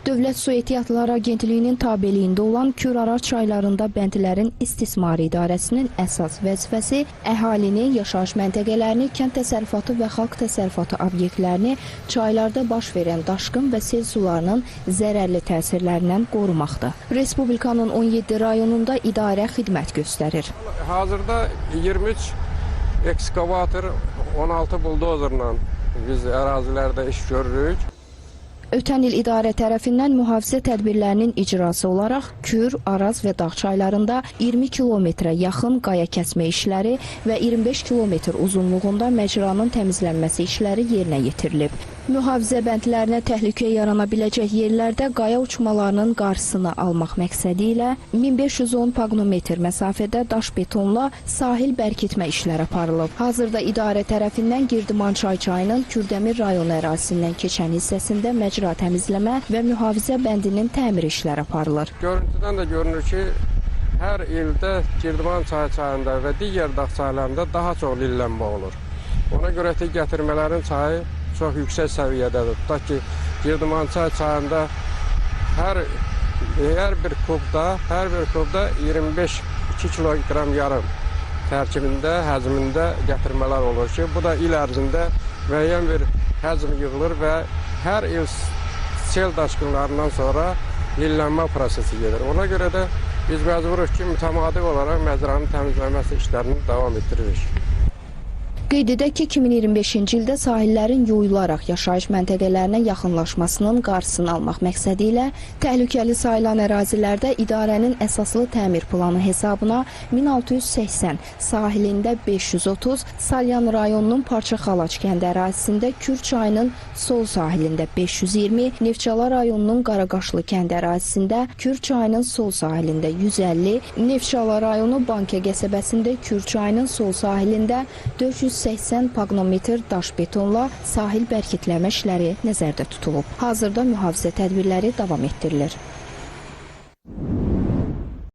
Dövlət Su Ehtiyatları Agentliyinin tabeliyində olan Kür-Araz çaylarında bəndlərin istismarı idarəsinin əsas vəzifəsi əhalini, yaşayış məntəqələrini, kənd təsərrüfatı və xalq təsərrüfatı obyektlərini çaylarda baş verən daşqın və sel sularının zərərli təsirlərindən qorumaqdır. Respublikanın 17 rayonunda idarə xidmət göstərir. Hazırda 23 ekskavator, 16 buldozerlə biz ərazilərdə iş görürük. Ötən il idarə tərəfindən mühafizə tədbirlərinin icrası olaraq Kür, Araz və Dağ çaylarında 20 kilometrə yaxın qaya kəsmə işləri və 25 kilometr uzunluğunda məcranın təmizlənməsi işləri yerinə yetirilib. Mühafizə bəndlərinə təhlükə yarana biləcək yerlərdə qaya uçmalarının qarşısını almaq məqsədi ilə 1510 paqnometr məsafədə daş betonla sahil bərkitmə işləri aparılıb. Hazırda idarə tərəfindən Girdimançay çayının Kürdəmir rayonu ərazisindən keçən hissəsində məcra təmizləmə və mühafizə bəndinin təmir işləri aparılır. Görüntüdən də görünür ki, hər ildə Girdimançay çayında və digər dağ çaylarında daha çox lillənmə olur. Ona görə ki, gətirmələrin çayı çox yüksək səviyyədədir. Tutaq ki, Girdimançay çayında hər bir kubda 25-2 kiloqram yarım tərkibində, həcmində gətirmələr olur ki, bu da il ərzində müəyyən bir həcm yığılır və hər il sel daşqınlarından sonra lillənmə prosesi gedir. Ona görə də biz məcburuq ki, mütəmadi olaraq məcranın təmizləməsi işlərini davam etdiririk. Qeyd edək ki, 2025-ci ildə sahillərin yoyularaq yaşayış məntəqələrinə yaxınlaşmasının qarşısını almaq məqsədi ilə təhlükəli sayılan ərazilərdə idarənin əsaslı təmir planı hesabına 1680, sahilində 530, Salyan rayonunun Parçaxalaç kəndi ərazisində Kür çayının sol sahilində 520, Neftçala rayonunun Qaraqaşlı kəndi ərazisində Kür çayının sol sahilində 150, Neftçala rayonu Bankə qəsəbəsində Kür çayının sol sahilində 480 paqnometr daş betonla sahil bərkitləmə işləri nəzərdə tutulub. Hazırda mühafizə tədbirləri davam etdirilir.